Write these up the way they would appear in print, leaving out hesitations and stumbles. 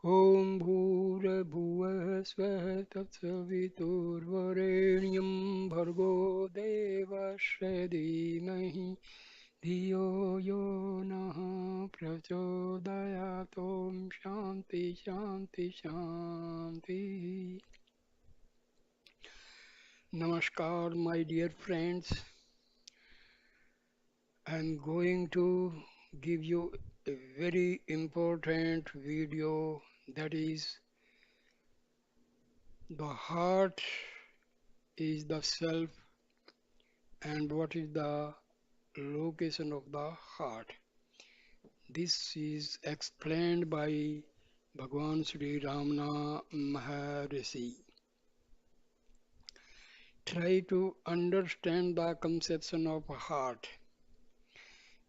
ॐ भूर्भुवः स्वः तत्सवितुर्वरेण्यं भर्गो देवस्य धीमहि धियो यो नः प्रचोदयात् ॐ शान्ति शान्ति शान्ति. Namaskar, my dear friends. I'm going to give you a very important video, that is, the heart is the self and what is the location of the heart. This is explained by Bhagwan Sri Ramana Maharshi. Try to understand the conception of heart.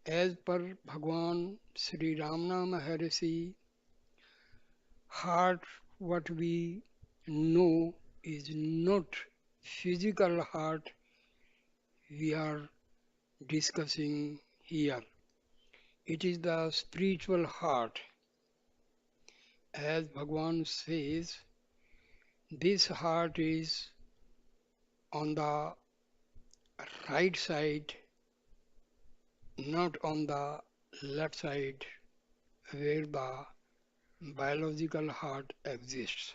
As per Bhagwan Sri Ramana Maharshi, heart, what we know, is not physical heart we are discussing here. It is the spiritual heart. As Bhagwan says, this heart is on the right side, not on the left side where the biological heart exists.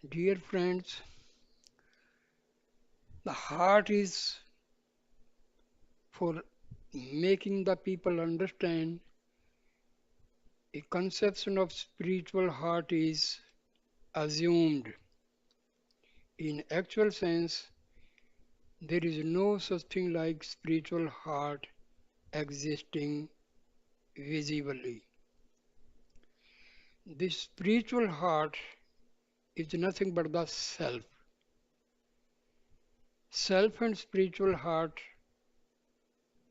Dear friends, the heart is for making the people understand. A conception of spiritual heart is assumed. In actual sense, there is no such thing like spiritual heart existing visibly. This spiritual heart is nothing but the self. Self and spiritual heart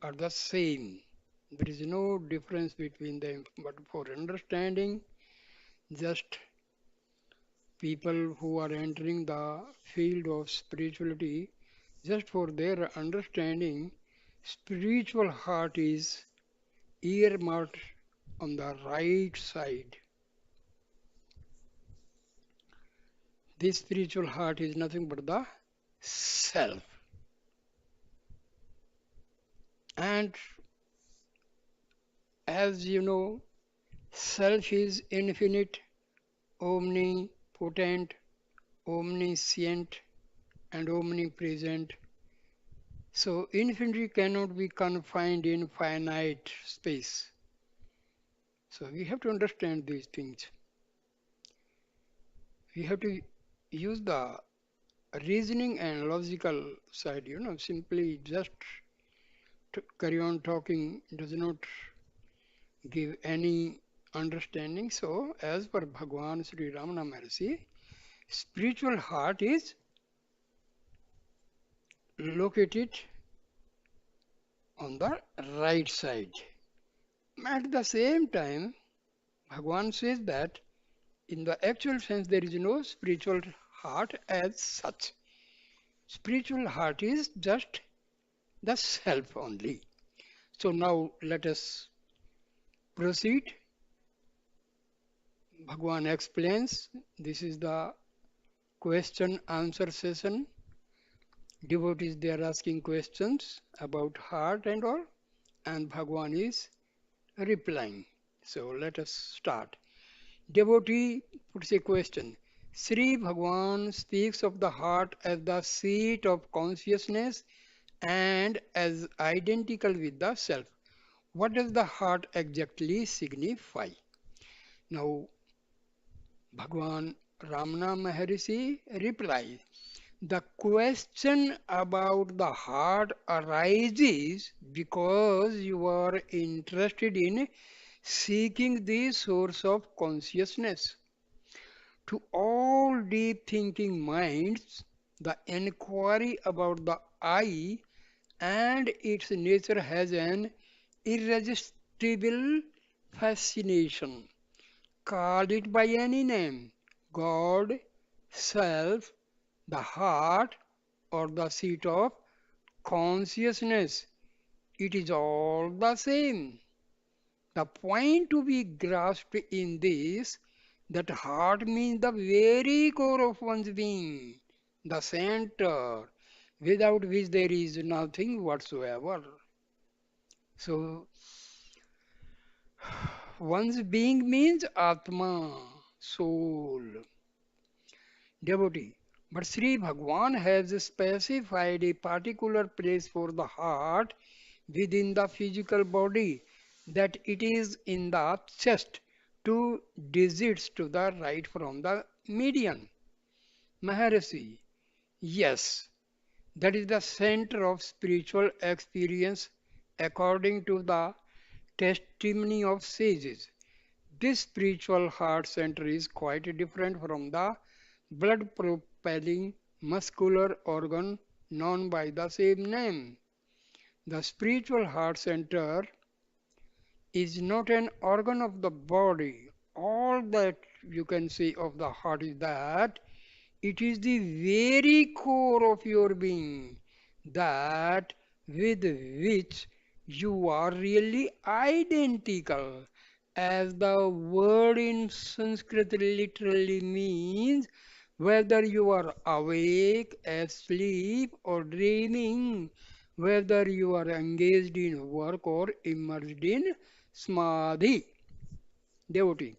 are the same. There is no difference between them. But for understanding, just people who are entering the field of spirituality, just for their understanding, spiritual heart is earmarked on the right side. This spiritual heart is nothing but the self. And as you know, self is infinite, omnipotent, omniscient, and omnipresent. So infinity cannot be confined in finite space. So we have to understand these things. We have to use the reasoning and logical side, simply just to carry on talking does not give any understanding. So as per Bhagwan Sri Ramana Maharshi, spiritual heart is located on the right side. At the same time, Bhagwan says that in the actual sense there is no spiritual heart as such. Spiritual heart is just the self only. So now let us proceed. Bhagwan explains. This is the question answer session. Devotees, they are asking questions about heart and all, and Bhagwan is replying. So let us start. Devotee puts a question. Sri Bhagwan speaks of the heart as the seat of consciousness and as identical with the self. What does the heart exactly signify? Now, Bhagwan Ramana Maharshi replies, the question about the heart arises because you are interested in seeking the source of consciousness. To all deep thinking minds, the inquiry about the I and its nature has an irresistible fascination. Call it by any name: God, self, the heart, or the seat of consciousness. It is all the same. The point to be grasped in this that heart means the very core of one's being, the center, without which there is nothing whatsoever. So, one's being means Atma, soul, devotee. But Sri Bhagwan has specified a particular place for the heart within the physical body, that it is in the chest, 2 digits to the right from the median. Maharshi, yes, that is the center of spiritual experience according to the testimony of sages. This spiritual heart center is quite different from the blood propelling muscular organ known by the same name. The spiritual heart center is not an organ of the body. All that you can say of the heart is that it is the very core of your being, that with which you are really identical. As the word in Sanskrit literally means, whether you are awake, asleep, or dreaming, whether you are engaged in work or immersed in samadhi, devotee.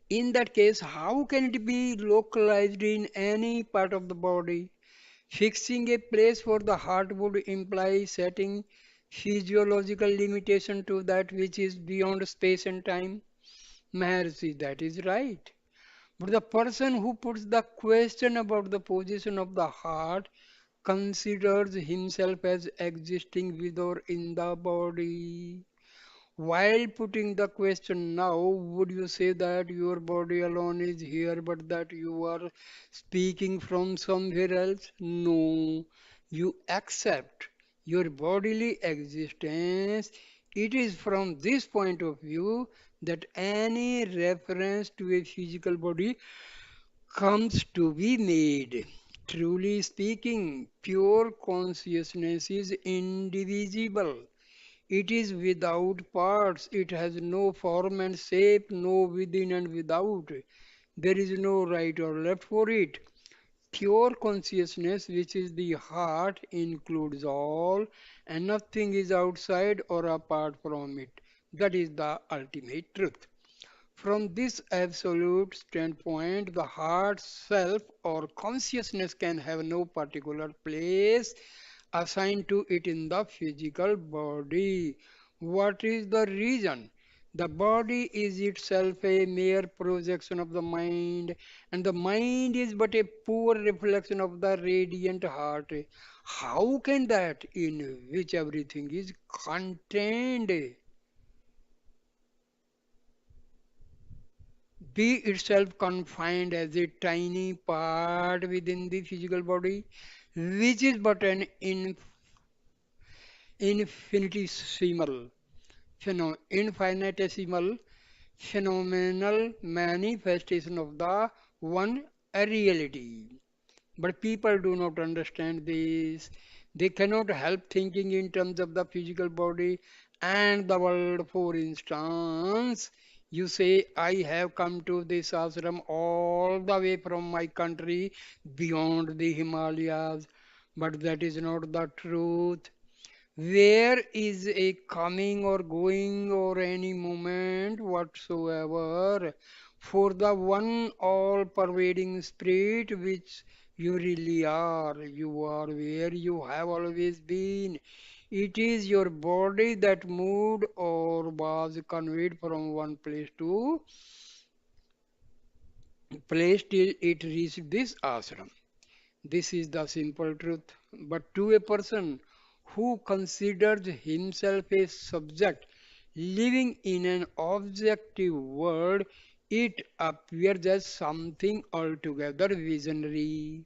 In that case, how can it be localized in any part of the body? Fixing a place for the heart would imply setting physiological limitation to that which is beyond space and time. Maharshi, that is right. But the person who puts the question about the position of the heart considers himself as existing with or in the body. While putting the question now, would you say that your body alone is here, but that you are speaking from somewhere else? No. You accept your bodily existence. It is from this point of view that any reference to a physical body comes to be made. Truly speaking, pure consciousness is indivisible. It is without parts. It has no form and shape, no within and without. There is no right or left for it. Pure consciousness, which is the heart, includes all, and nothing is outside or apart from it. That is the ultimate truth. From this absolute standpoint, the heart self or consciousness can have no particular place assigned to it in the physical body. What is the reason? The body is itself a mere projection of the mind, and the mind is but a poor reflection of the radiant heart. How can that, in which everything is contained, be itself confined as a tiny part within the physical body, which is but an infinitesimal, infinitesimal phenomenal manifestation of the one reality. But people do not understand this. They cannot help thinking in terms of the physical body and the world. For instance, you say, I have come to this ashram all the way from my country beyond the Himalayas. But that is not the truth. Where is a coming or going or any movement whatsoever for the one all pervading spirit which you really are? You are where you have always been. It is your body that moved or was conveyed from one place to place till it reached this ashram. This is the simple truth. But to a person who considers himself a subject living in an objective world, it appears as something altogether visionary.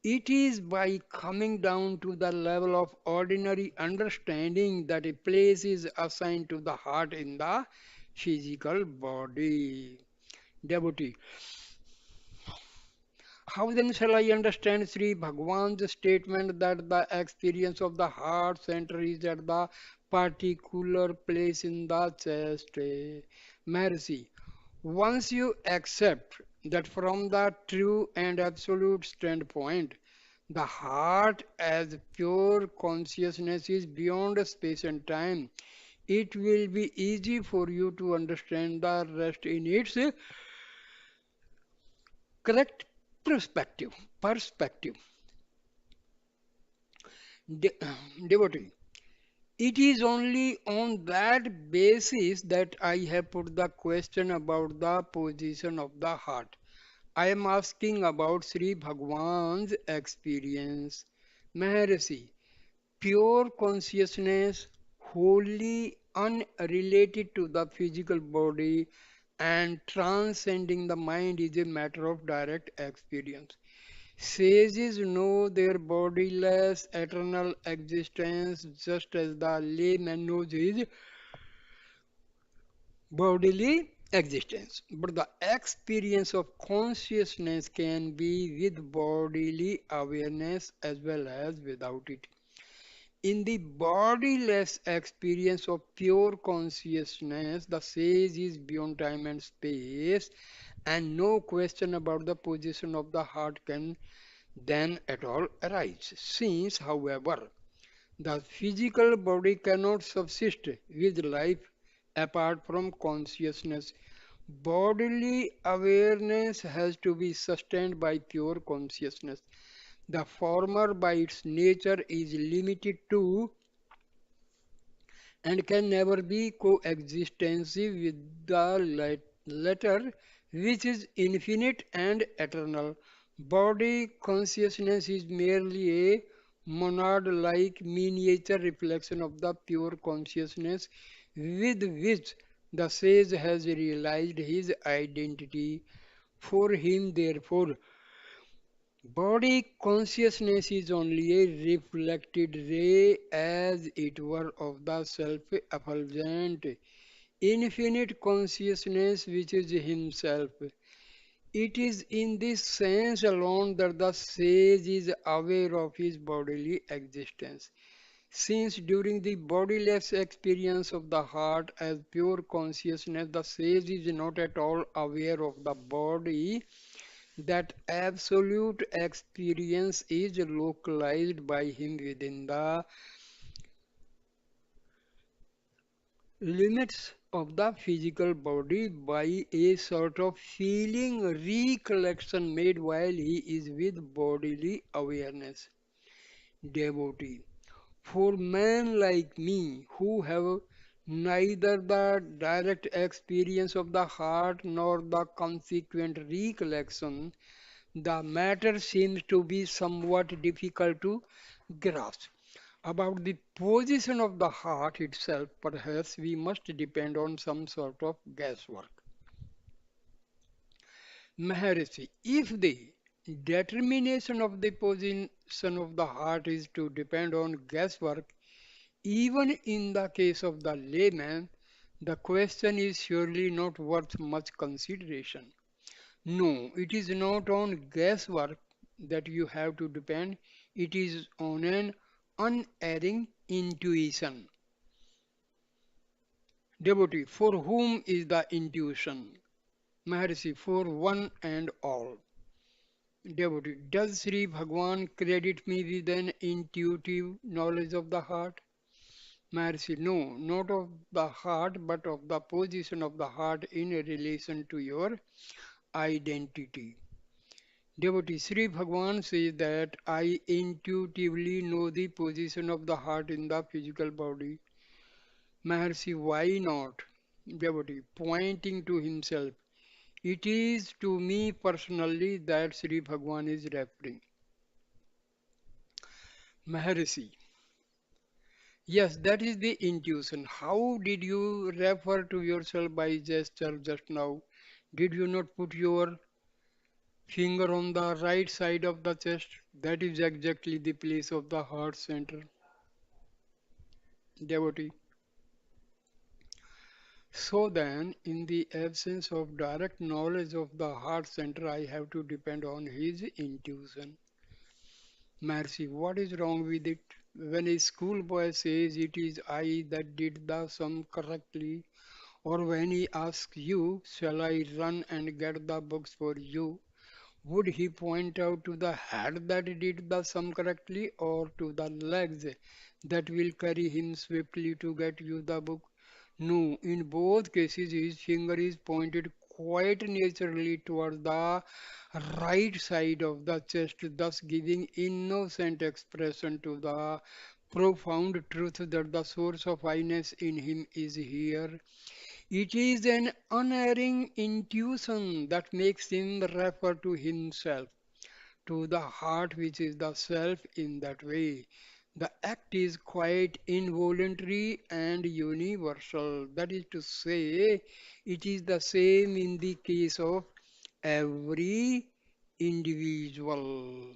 It is by coming down to the level of ordinary understanding that a place is assigned to the heart in the physical body. Devotee, how then shall I understand Sri Bhagwan's statement that the experience of the heart center is at the particular place in the chest. Mercy. Once you accept that from the true and absolute standpoint, the heart as pure consciousness is beyond space and time, it will be easy for you to understand the rest in its correct perspective. Perspective. De- devotee. It is only on that basis that I have put the question about the position of the heart. I am asking about Sri Bhagwan's experience. Maharshi, pure consciousness, wholly unrelated to the physical body and transcending the mind, is a matter of direct experience. Sages know their bodiless eternal existence just as the layman knows his bodily existence. But the experience of consciousness can be with bodily awareness as well as without it. In the bodiless experience of pure consciousness, the sage is beyond time and space, and no question about the position of the heart can then at all arise. Since, however, the physical body cannot subsist with life apart from consciousness, bodily awareness has to be sustained by pure consciousness. The former, by its nature, is limited to and can never be coexistensive with the latter, which is infinite and eternal. Body consciousness is merely a monad-like miniature reflection of the pure consciousness with which the sage has realized his identity. For him, therefore, body consciousness is only a reflected ray, as it were, of the self-effulgent, infinite consciousness which is himself. It is in this sense alone that the sage is aware of his bodily existence. Since during the bodiless experience of the heart as pure consciousness, the sage is not at all aware of the body, that absolute experience is localized by him within the limits of the physical body by a sort of feeling recollection made while he is with bodily awareness. Devotee. For men like me who have neither the direct experience of the heart nor the consequent recollection, the matter seems to be somewhat difficult to grasp. About the position of the heart itself, perhaps we must depend on some sort of guesswork. Maharshi, if the determination of the position of the heart is to depend on guesswork, even in the case of the layman, the question is surely not worth much consideration. No, it is not on guesswork that you have to depend, it is on an unerring intuition. Devotee, for whom is the intuition? Maharshi, for one and all. Devotee, does Sri Bhagwan credit me with an intuitive knowledge of the heart? Maharshi, no, not of the heart, but of the position of the heart in relation to your identity. Devotee, Sri Bhagwan says that I intuitively know the position of the heart in the physical body. Maharshi, why not? Devotee, pointing to himself. It is to me personally that Sri Bhagwan is referring. Maharshi, yes, that is the intuition. How did you refer to yourself by gesture just now? Did you not put your finger on the right side of the chest? That is exactly the place of the heart center. Devotee. So then, in the absence of direct knowledge of the heart center, I have to depend on his intuition. Mercy, what is wrong with it? when a schoolboy says it is I that did the sum correctly, or when he asks you, shall I run and get the books for you? Would he point out to the head that did the sum correctly, or to the legs that will carry him swiftly to get you the book? No, in both cases his finger is pointed quite naturally toward the right side of the chest, thus giving innocent expression to the profound truth that the source of highness in him is here. It is an unerring intuition that makes him refer to himself, to the heart which is the self in that way. The act is quite involuntary and universal. That is to say, it is the same in the case of every individual.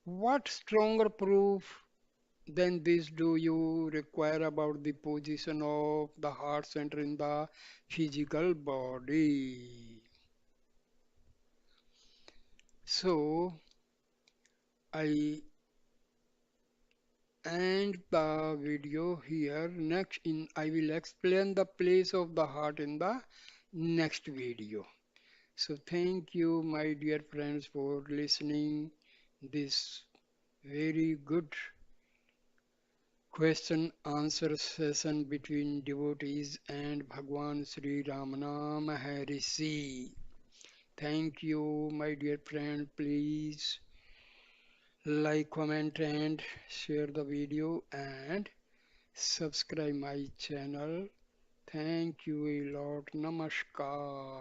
What stronger proof than this do you require about the position of the heart center in the physical body? So, I end the video here. Next, I will explain the place of the heart in the next video. So, thank you, my dear friends, for listening this very good question answer session between devotees and Bhagwan Sri Ramana Maharshi. Thank you, my dear friend. Please like, comment, and share the video and subscribe my channel. Thank you a lot. Namaskar.